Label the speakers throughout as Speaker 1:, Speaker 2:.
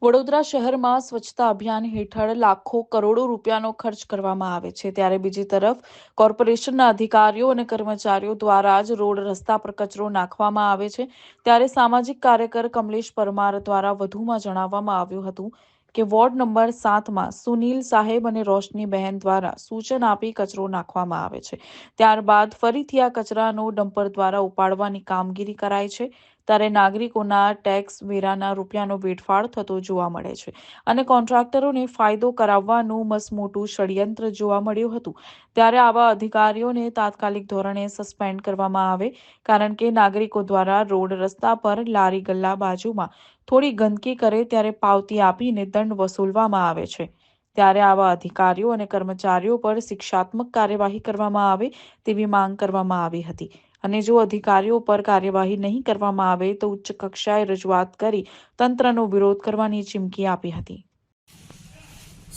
Speaker 1: વડોદરા શહેરમાં સ્વચ્છતા અભિયાન હેઠળ લાખો કરોડો રૂપિયાનો ખર્ચ કરવામાં આવે છે, ત્યારે બીજી તરફ કોર્પોરેશનના અધિકારીઓ અને કર્મચારીઓ દ્વારા જ રોડ રસ્તા પર કચરો નાખવામાં આવે છે. ત્યારે સામાજિક કાર્યકર કમલેશ પરમાર દ્વારા વધુમાં જણાવવામાં આવ્યું હતું કે વોર્ડ નંબર 7માં સુનિલ સાહેબ અને રોશનીબહેન દ્વારા સૂચન આપી કચરો નાખવામાં આવે છે. ત્યારબાદ ફરીથી આ કચરાનો ડમ્પર દ્વારા ઉપાડવાની કામગીરી કરાય છે. ત્યારે નાગરિકોના ટેક્સ વેરાના રૂપિયાનો વેડફાટ થતો જોવા મળે છે અને કોન્ટ્રાક્ટરોને ફાયદો કરાવવાનું મસમોટું ષડયંત્ર જોવા મળ્યું હતું. ત્યારે આવા અધિકારીઓને તાત્કાલિક ધોરણે સસ્પેન્ડ કરવામાં આવે, કારણ કે નાગરિકો દ્વારા રોડ રસ્તા પર લારી ગલ્લા બાજુમાં થોડી ગંદકી કરે ત્યારે પાવતી આપીને દંડ વસૂલવામાં આવે છે. ત્યારે આવા અધિકારીઓ અને કર્મચારીઓ પર શિક્ષાત્મક કાર્યવાહી કરવામાં આવે તેવી માંગ કરવામાં આવી હતી અને જો અધિકારીઓ પર કાર્યવાહી નહીં કરવામાં આવે તો ઉચ્ચ કક્ષાએ રજૂઆત કરી તંત્રનો વિરોધ કરવાની ચીમકી આપી હતી.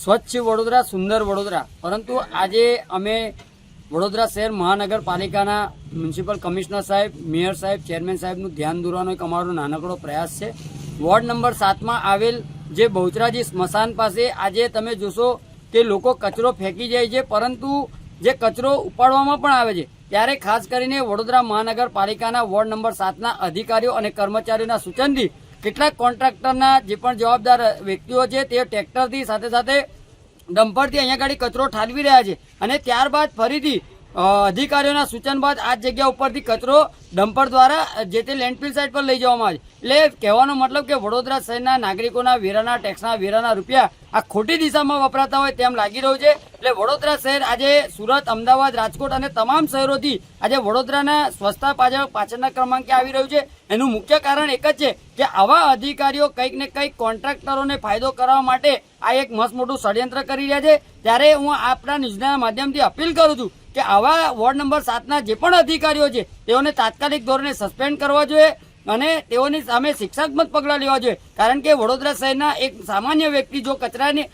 Speaker 2: સ્વચ્છ વડોદરા, સુંદર વડોદરા. પરંતુ આજે અમે વડોદરા શહેર મહાનગરપાલિકાના મ્યુનિસિપલ કમિશનર સાહેબ, મેયર સાહેબ, ચેરમેન સાહેબનું ધ્યાન દોરવાનો એક અમારો નાનકડો પ્રયાસ છે. વોર્ડ નંબર 7માં આવેલ જે બહુચરાજી સ્મશાન પાસે આજે તમે જોશો કે લોકો કચરો ફેંકી જાય છે, પરંતુ જે કચરો ઉપાડવામાં પણ આવે છે ત્યારે ખાસ કરીને વડોદરા મહાનગરપાલિકાના વોર્ડ નંબર 7ના અધિકારીઓ અને કર્મચારીઓના સૂચનથી કેટલાક કોન્ટ્રાક્ટરના જે પણ જવાબદાર વ્યક્તિઓ છે તે ટ્રેક્ટરથી સાથે સાથે ડમ્પરથી અહીંયા ગાડી કચરો ઠાલવી રહ્યા છે અને ત્યારબાદ ફરીથી અધિકારીઓના સૂચન બાદ આ જગ્યા ઉપરથી કચરો ડમ્પર દ્વારા જે તે લેન્ડફિલ સાઇટ પર લઈ જવામાં આવે છે. એટલે કહેવાનો મતલબ કે વડોદરા શહેરના નાગરિકોના વેરાના ટેક્સના વેરાના રૂપિયા આ ખોટી દિશામાં વપરાતા હોય તેમ લાગી રહ્યું છે. એટલે વડોદરા શહેર આજે સુરત, અમદાવાદ, રાજકોટ અને તમામ શહેરોથી આજે વડોદરાના સ્વચ્છતા પાછળના ક્રમાંકે આવી રહ્યું છે. એનું મુખ્ય કારણ એક જ છે કે આવા અધિકારીઓ કંઈક ને કંઈક કોન્ટ્રાક્ટરોને ફાયદો કરવા માટે આ એક મસ્ત મોટું ષડયંત્ર કરી રહ્યા છે. ત્યારે હું આપણા ન્યૂઝના માધ્યમથી અપીલ કરું છું કે આવા વોર્ડ નંબર 7ના જે પણ અધિકારીઓ છે તેઓને તાત્કાલિક ધોરણે સસ્પેન્ડ કરવા જોઈએ અને તેઓની સામે શિક્ષાત્મક પગલાં લેવા જોઈએ. કારણ કે વડોદરા શહેરના એક સામાન્ય વ્યક્તિ જો કચરાની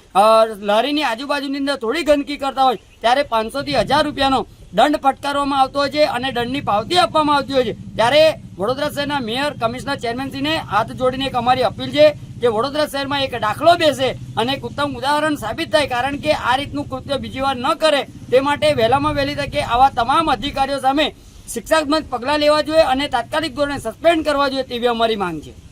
Speaker 2: લારીની આજુબાજુની અંદર થોડી ગંદકી કરતા હોય ત્યારે 500 થી 1000 રૂપિયાનો દંડ ફટકારવામાં આવતો હોય છે અને દંડની પાવતી આપવામાં આવતી હોય છે. ત્યારે વડોદરા શહેરના મેયર, કમિશનર, ચેરમેનશ્રીને હાથ જોડીને એક અમારી અપીલ છે કે વડોદરા શહેરમાં એક દાખલો બેસે અને એક ઉત્તમ ઉદાહરણ સાબિત થાય, કારણ કે આ રીતનું કૃત્ય બીજી વાર ન કરે તે માટે વહેલામાં વહેલી તકે આવા તમામ અધિકારીઓ સામે શિક્ષાત્મક પગલાં લેવા જોઈએ અને તાત્કાલિક ધોરણે સસ્પેન્ડ કરવા જોઈએ તેવી અમારી માંગ છે.